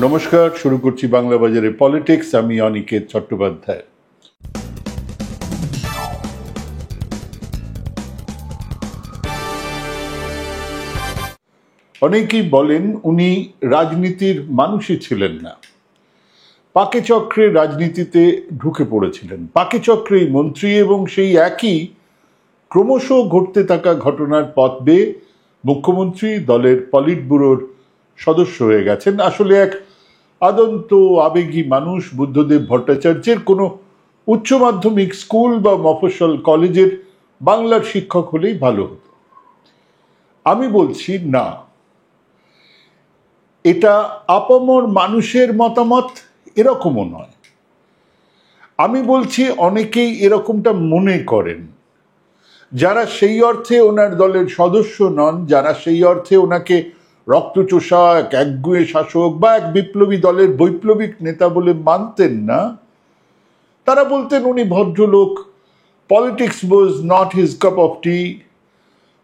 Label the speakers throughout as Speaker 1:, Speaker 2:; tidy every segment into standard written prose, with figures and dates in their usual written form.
Speaker 1: নমস্কার, শুরু করছি বাংলা বাজারে পলিটিক্স। আমি অনিকেত চট্টোপাধ্যায়। অনেকেই বলেন উনি রাজনীতির মানুষই ছিলেন না, পাকে চক্রে রাজনীতিতে ঢুকে পড়েছিলেন, পাকে চক্রেই মন্ত্রী, এবং সেই একই ক্রমশ ঘটতে থাকা ঘটনার পথ বেয়ে মুখ্যমন্ত্রী, দলের পলিট ব্যুরোর সদস্য হয়ে গেছেন। আসলে এক আদন্ত আবেগী মানুষ। বুদ্ধদেব ভট্টাচার্যের কোনো উচ্চ মাধ্যমিক স্কুল বা মফস্বল কলেজের বাংলার শিক্ষক হলেই ভালো হতো। আমি বলছি না, এটা আপামর মানুষের মতামত এরকমও নয়। আমি বলছি অনেকেই এরকমটা মনে করেন, যারা সেই অর্থে ওনার দলের সদস্য নন, যারা সেই অর্থে ওনাকে রক্তচোষা এক একগুঁয়ে শাসক বা এক বিপ্লবী দলের বৈপ্লবিক নেতা বলে মানতেন না, তারা বলতেন উনি ভদ্রলোক, politics was not his cup of tea.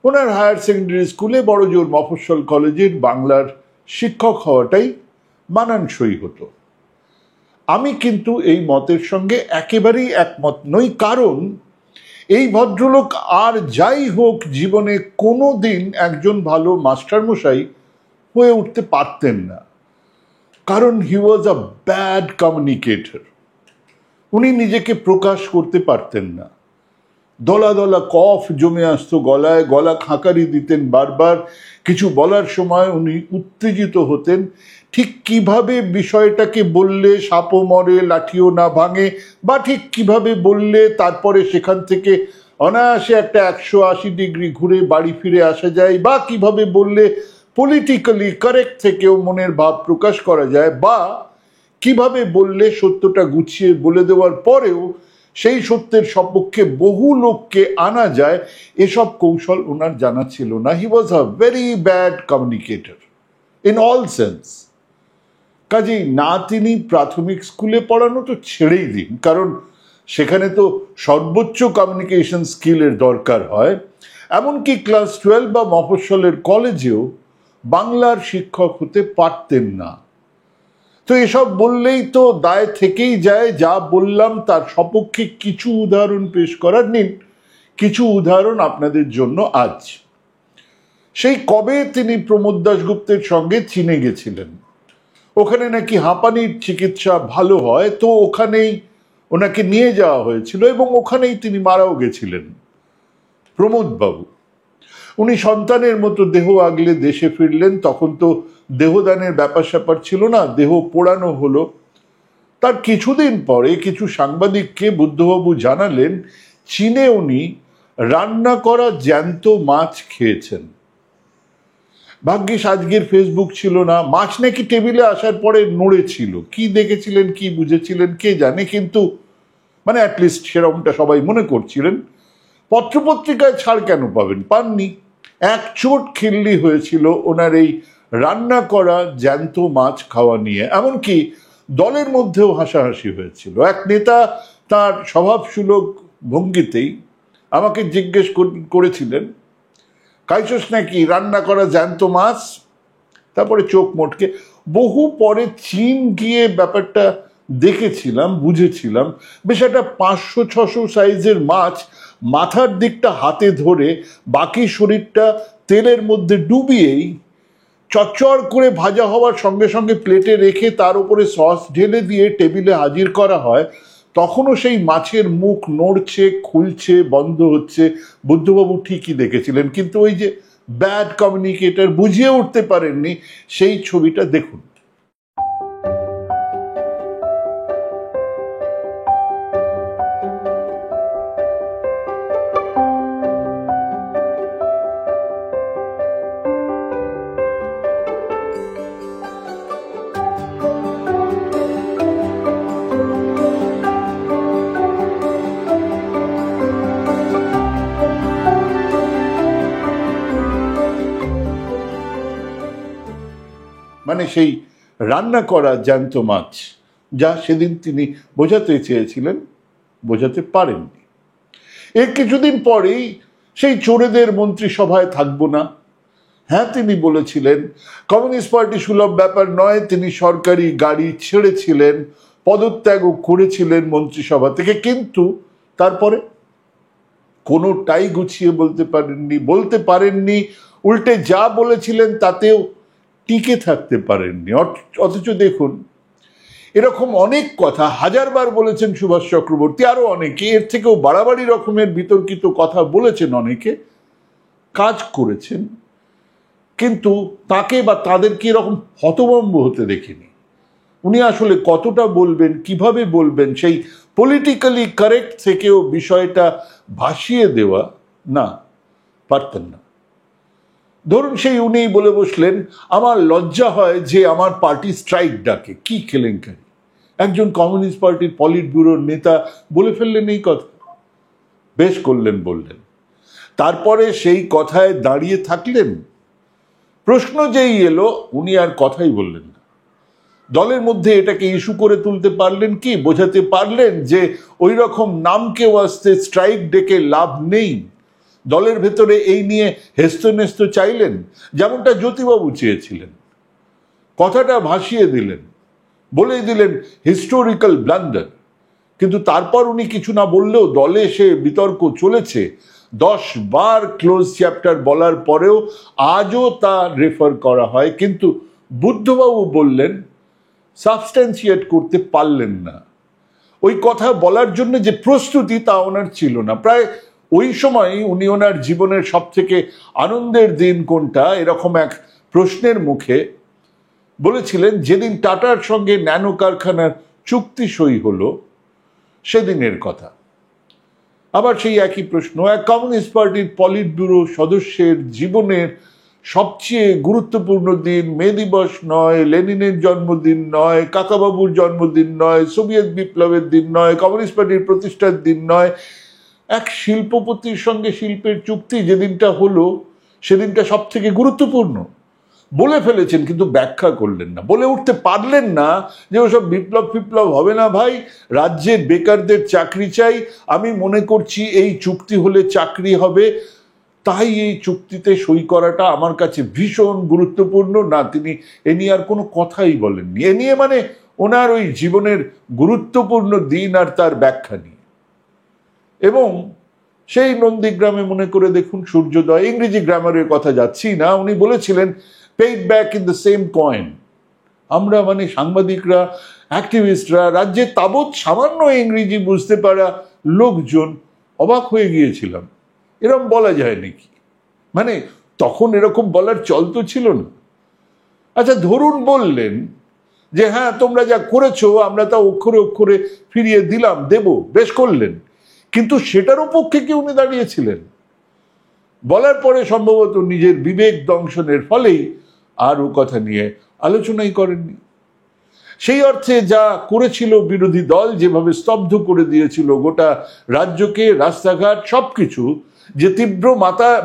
Speaker 1: ওনার হায়ার সেকেন্ডারি স্কুলে বড় জোর মফস্বল কলেজের বাংলার শিক্ষক হওয়াটাই মানানসই হতো। আমি কিন্তু এই মতের সঙ্গে একেবারেই একমত নই, কারণ এই ভদ্রলোক আর যাই হোক জীবনে কোনো দিন একজন ভালো মাস্টারমশাই হয়ে উঠতে পারতেন না, কারণ হি ওয়াজ আ ব্যাড কমিউনিকেটর। উনি নিজেকে প্রকাশ করতে পারতেন না, দলা দলা কফ জমে আসতো গলায়, গলা খাঁকারি দিতেন বারবার। কিছু বলার সময় উনি উত্তেজিত হতেন, ঠিক কিভাবে বিষয়টাকে বললে সাপও মরে লাঠিও না ভাঙে, বা ঠিক কিভাবে বললে তারপরে সেখান থেকে অনায়াসে একটা 180 ডিগ্রি ঘুরে বাড়ি ফিরে আসা যায়, বা কিভাবে বললে পলিটিক্যালি কারেক্ট থেকেও মনের ভাব প্রকাশ করা যায়, বা কিভাবে বললে সত্যটা গুছিয়ে বলে দেওয়ার পরেও সেই সত্যের সপক্ষে বহু লোককে আনা যায়, এসব কৌশল ওনার জানা ছিল না। He was a very bad communicator in all sense. কাজেই না তিনি প্রাথমিক স্কুলে পড়ানো তো ছেড়েই দিন, কারণ সেখানে তো সর্বোচ্চ কমিউনিকেশন স্কিলের দরকার হয়। এমনকি ক্লাস 12 বা মফস্বলের কলেজেও বাংলার শিক্ষক হতে পারতেন না। তো এসব বললেই তো দায় থেকেই যায়। যা বললাম তার সপক্ষে কিছু উদাহরণ পেশ করার, নিন কিছু উদাহরণ আপনাদের জন্য আজ। সেই কবে তিনি প্রমোদ দাশগুপ্তের সঙ্গে চীনে গেছিলেন, ওখানে নাকি হাঁপানির চিকিৎসা ভালো হয়, তো ওখানেই ওনাকে নিয়ে যাওয়া হয়েছিল এবং ওখানেই তিনি মারাও গেছিলেন। প্রমোদ বাবু, উনি সন্তানের মতো দেহ আগলে দেশে ফিরলেন। তখন তো দেহদানের ব্যাপার স্যাপার ছিল না, দেহ পোড়ানো হলো। তার কিছুদিন পরে কিছু সাংবাদিককে বুদ্ধবাবু জানালেন চীনে উনি রান্না করা জ্যান্ত মাছ খেয়েছেন। ভাগ্যিস আজকের ফেসবুক ছিল না, মাছ নাকি টেবিলে আসার পরে নড়েছিল। কি দেখেছিলেন, কি বুঝেছিলেন কে জানে, কিন্তু মানে অ্যাটলিস্ট সেরকমটা সবাই মনে করছিলেন। পত্রপত্রিকায় ছাড় কেন পাবেন, পাননি। এক চোট খিল্লি হয়েছিল ওনার এই রান্না করা জ্যান্ত মাছ খাওয়া নিয়ে, এমনকি দলের মধ্যেও হাসাহাসি হয়েছিল। এক নেতা তার স্বভাবসুলভ ভঙ্গিতেই আমাকে জিজ্ঞেস করেছিলেন, খাইছস নাকি রান্না করা জ্যান্ত মাছ? তারপরে চোখ মোটকে বহু পরে চীন গিয়ে ব্যাপারটা দেখেছিলাম, বুঝেছিলাম। বেশ একটা 500-600 সাইজের মাছ মাথার দিকটা হাতে ধরে বাকি শরীরটা তেলের মধ্যে ডুবিয়েই চচ্চড় করে ভাজা হওয়ার সঙ্গে সঙ্গে প্লেটে রেখে তার উপরে সস ঢেলে দিয়ে টেবিলে হাজির করা হয়। তখনও সেই মাছের মুখ নড়ছে, খুলছে, বন্ধ হচ্ছে। বুদ্ধবাবু ঠিকই দেখেছিলেন, কিন্তু ওই যে ব্যাড কমিউনিকেটর, বুঝিয়ে উঠতে পারেননি। সেই ছবিটা দেখুন। মানে সেই রান্না করা জ্যান্ত মাছ, যা সেদিন তিনি বোঝাতে চেয়েছিলেন, বোঝাতে পারেননি। এর কিছুদিন পরেই সেই চোরেদের মন্ত্রিসভায় থাকবো না, হ্যাঁ, তিনি বলেছিলেন কমিউনিস্ট পার্টি সুলভ ব্যাপার নয়, তিনি সরকারি গাড়ি ছেড়েছিলেন, পদত্যাগও করেছিলেন মন্ত্রিসভা থেকে, কিন্তু তারপরে কোনোটাই গুছিয়ে বলতে পারেননি, উল্টে যা বলেছিলেন তাতেও টিকে থাকতে পারেননি। অথচ দেখুন, এরকম অনেক কথা হাজারবার বলেছেন সুভাষ চক্রবর্তী, আরো অনেকে, এর থেকেও বাড়াবাড়ি রকমের বিতর্কিত কথা বলেছেন অনেকে, কাজ করেছেন, কিন্তু তাকে বা তাদেরকে এরকম হতভম্ব হতে দেখিনি। উনি আসলে কতটা বলবেন, কিভাবে বলবেন, সেই পলিটিক্যালি কারেক্ট থেকেও বিষয়টা ভাসিয়ে দেওয়া না, পারতেন না। ধরুন সেই উনি বলে বসলেন, আমার লজ্জা হয় যে আমার পার্টি স্ট্রাইক ডাকে। কি কেলেঙ্কারি! একজন কমিউনিস্ট পার্টির পলিট ব্যুরোর নেতা বলে ফেললেন এই কথা। বেশ করলেন, বললেন। তারপরে সেই কথায় দাঁড়িয়ে থাকলেন। প্রশ্ন যেই এলো, উনি আর কথাই বললেন না। দলের মধ্যে এটাকে ইস্যু করে তুলতে পারলেন কি, বোঝাতে পারলেন যে ওই রকম নামকে ওয়াস্তে স্ট্রাইক ডেকে লাভ নেই। দলের ভেতরে এই নিয়ে হেস্তনেস্ত চাইলেন, যেমনটা জ্যোতিবাবু চেয়েছিলেন। কথাটা ভাসিয়ে দিলেন, বলেই দিলেন হিস্টোরিক্যাল ব্লান্ডার। কিন্তু তারপর উনি কিছু না বললেও দলে সে বিতর্ক চলেছে। 10 বার ক্লোজ চ্যাপ্টার বলার পরেও আজও তা রেফার করা হয়, কিন্তু বুদ্ধবাবু বললেন, সাবস্ট্যান্সিয়েট করতে পারলেন না। ওই কথা বলার জন্য যে প্রস্তুতি, তা ওনার ছিল না। প্রায় ওই সময় উনি ওনার জীবনের সব থেকে আনন্দের দিন কোনটা, এরকম এক প্রশ্নের মুখে বলেছিলেন, যেদিন টাটার সঙ্গে ন্যানো কারখানার চুক্তি সই হলো সেদিনের কথা। আবার সেই একই প্রশ্ন, এক কমিউনিস্ট পার্টির পলিট ব্যুরো সদস্যের জীবনের সবচেয়ে গুরুত্বপূর্ণ দিন মে দিবস নয়, লেনিনের জন্মদিন নয়, কাকাবাবুর জন্মদিন নয়, সোভিয়েত বিপ্লবের দিন নয়, কমিউনিস্ট পার্টির প্রতিষ্ঠার দিন নয়, এক শিল্পপতির সঙ্গে শিল্পের চুক্তি যেদিনটা হলো সেদিনটা সব থেকে গুরুত্বপূর্ণ। বলে ফেলেছেন, কিন্তু ব্যাখ্যা করলেন না, বলে উঠতে পারলেন না যে ওসব বিপ্লব হবে না ভাই, রাজ্যের বেকারদের চাকরি চাই, আমি মনে করছি এই চুক্তি হলে চাকরি হবে, তাই এই চুক্তিতে সই করাটা আমার কাছে ভীষণ গুরুত্বপূর্ণ। না, তিনি এ নিয়ে আর কোনো কথাই বলেননি। এ নিয়ে মানে ওনার ওই জীবনের গুরুত্বপূর্ণ দিন আর তার ব্যাখ্যা নিয়ে। এবং সেই নন্দীগ্রামে মনে করে দেখুন সূর্যোদয়, ইংরেজি গ্রামারের কথা যাচ্ছি না, উনি বলেছিলেন paid back in the same coin. আমরা মানে সাংবাদিকরা, অ্যাক্টিভিস্টরা, রাজ্যে তাবৎ সামান্য ইংরেজি বুঝতে পারা লোকজন অবাক হয়ে গিয়েছিলাম। এরকম বলা যায় নাকি? মানে তখন এরকম বলার চল তো ছিল না। আচ্ছা, ধরুন বললেন যে হ্যাঁ, তোমরা যা করেছো আমরা তা অক্ষরে অক্ষরে ফিরিয়ে দেব, বেশ করলেন, কিন্তু সেটারও পক্ষে কি উনি দাঁড়িয়েছিলেন? বলার পরে সম্ভবত নিজের বিবেক দংশনের ফলেই আর ও কথা নিয়ে আলোচনাই করেননি। সেই অর্থে যা করেছিল বিরোধী দল, যেভাবে স্তব্ধ করে দিয়েছিল গোটা রাজ্যকে, রাস্তাঘাট সবকিছু, যে তীব্র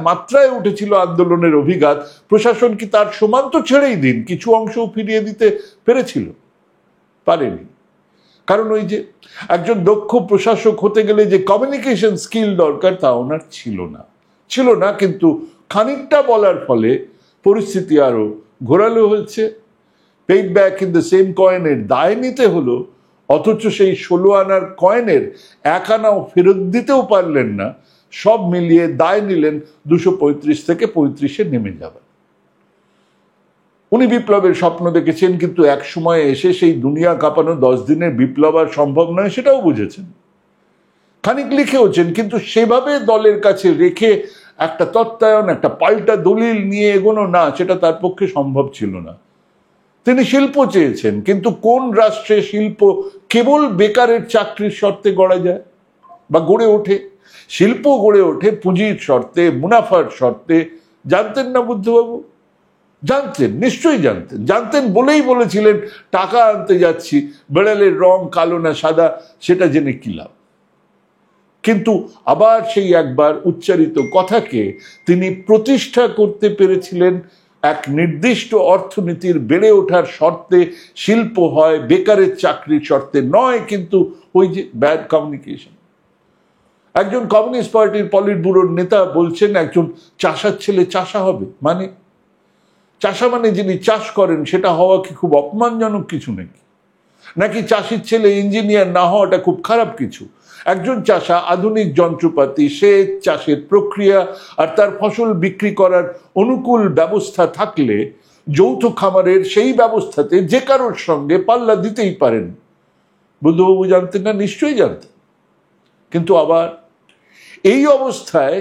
Speaker 1: মাত্রায় উঠেছিল আন্দোলনের অভিঘাত, প্রশাসন কি তার সমান তো ছেড়েই দিন, কিছু অংশও ফিরিয়ে দিতে পেরেছিল? পারেনি। কারণ ওই যে একজন দক্ষ প্রশাসক হতে গেলে যে কমিউনিকেশন স্কিল দরকার, তা ওনার ছিল না। কিন্তু খানিকটা বলার ফলে পরিস্থিতি আরো ঘোরালো হয়েছে। Paid back in the same কয়েনের দায় নিতে হলো, অথচ সেই 16 আনার কয়েনের 1 আনাও ফেরত দিতেও পারলেন না। সব মিলিয়ে দায় নিলেন 235 থেকে 35-এ নেমে যাবেন। উনি বিপ্লবের স্বপ্ন দেখেছেন, কিন্তু এক সময় এসে সেই দুনিয়া কাঁপানো 10 দিনের বিপ্লব আর সম্ভব নয়, সেটাও বুঝেছেন। খানিক লিখেওছেন, কিন্তু সেভাবে দলের কাছে রেখে একটা তত্ত্বায়ন, একটা পাল্টা দলিল নিয়ে এগোনো, না, সেটা তার পক্ষে সম্ভব ছিল না। তিনি শিল্প চেয়েছেন, কিন্তু কোন রাষ্ট্রে শিল্প কেবল বেকারের চাকরির শর্তে গড়া যায় বা গড়ে ওঠে? শিল্প গড়ে ওঠে পুঁজির শর্তে, মুনাফার শর্তে। জানতেন না বুদ্ধবাবু? জানতেন, নিশ্চয়ই জানতেন বলেই বলেছিলেন, টাকা আনতে যাচ্ছি, বেড়ালের রং কালো না সাদা সেটা জেনে কি লাভ। কিন্তু আবার সেই একবার উচ্চারিত কথাকে তিনি প্রতিষ্ঠা করতে পেরেছিলেন এক নির্দিষ্ট অর্থনীতির বেড়ে ওঠার শর্তে। শিল্প হয় বেকারের চাকরির শর্তে নয়, কিন্তু ওই যে ব্যাড কমিউনিকেশন। একজন কমিউনিস্ট পার্টির পলিট ব্যুরোর নেতা বলছেন একজন চাষার ছেলে চাষা হবে, মানে চাষা মানে যিনি চাষ করেন সেটা হওয়া কি খুব অপমানজনক কিছু নাকি? নাকি চাষির ছেলে ইঞ্জিনিয়ার না হওয়াটা খুব খারাপ কিছু? একজন চাষা আধুনিক যন্ত্রপাতি, সেচ, চাষের প্রক্রিয়া আর তার ফসল বিক্রি করার অনুকূল ব্যবস্থা থাকলে যৌথ খামারের সেই ব্যবস্থাতে যে কারোর সঙ্গে পাল্লা দিতেই পারেন। বুদ্ধবাবু জানতেন না? নিশ্চয়ই জানতেন। কিন্তু আবার এই অবস্থায়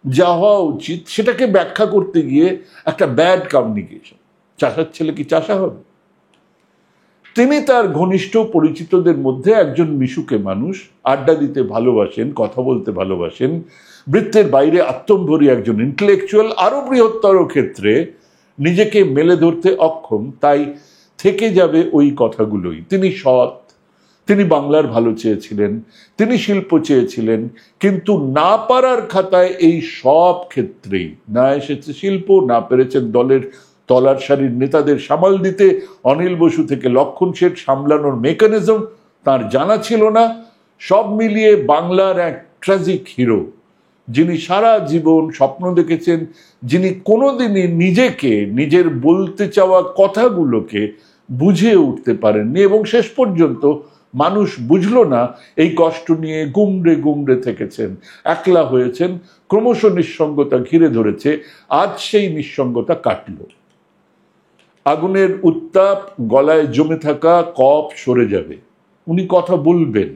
Speaker 1: যা হওয়া উচিত সেটাকে ব্যাখ্যা করতে গিয়ে একটা ব্যাড কমিউনিকেশন। চাষার ছেলে কি চাষা হবে? তিনি তার ঘনিষ্ঠ পরিচিতদের মধ্যে একজন মিশুকে মানুষ, আড্ডা দিতে ভালোবাসেন, কথা বলতে ভালোবাসেন, বৃত্তের বাইরে আত্মম্ভরী একজন ইন্টেলেকচুয়াল, আরো বৃহত্তর ক্ষেত্রে নিজেকে মেলে ধরতে অক্ষম। তাই থেকে যাবে ওই কথাগুলোই। তিনি সৎ, তিনি বাংলার ভালো চেয়েছিলেন, তিনি শিল্প চেয়েছিলেন, কিন্তু না পারার খাতায় এই সব ক্ষেত্রেই না এসেছে শিল্প, না পেরেছেন দলের তলার সারির নেতাদের সামাল দিতে, অনিল বসু থেকে লক্ষণ শেঠ সামলানোর মেকানিজম তার জানা ছিল না। সব মিলিয়ে বাংলার এক ট্র্যাজিক হিরো, যিনি সারা জীবন স্বপ্ন দেখেছেন, যিনি কোনোদিনই নিজেকে, নিজের বলতে চাওয়া কথাগুলোকে বুঝে উঠতে পারেননি, এবং শেষ পর্যন্ত মানুষ বুঝলো না এই কষ্ট নিয়ে গুমড়ে গুমড়ে থেকেছেন, একলা হয়েছেন, ক্রমশ নিঃসঙ্গতা ঘিরে ধরেছে। আজ সেই নিঃসঙ্গতা কাটল। আগুনের উত্তাপ, গলায় জমে থাকা কফ সরে যাবে, উনি কথা বলবেন,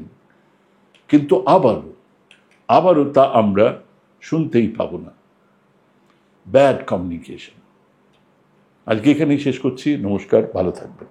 Speaker 1: কিন্তু আবারও তা আমরা শুনতেই পাবো না। Bad communication. আজকে এখানেই শেষ করছি। নমস্কার, ভালো থাকবেন।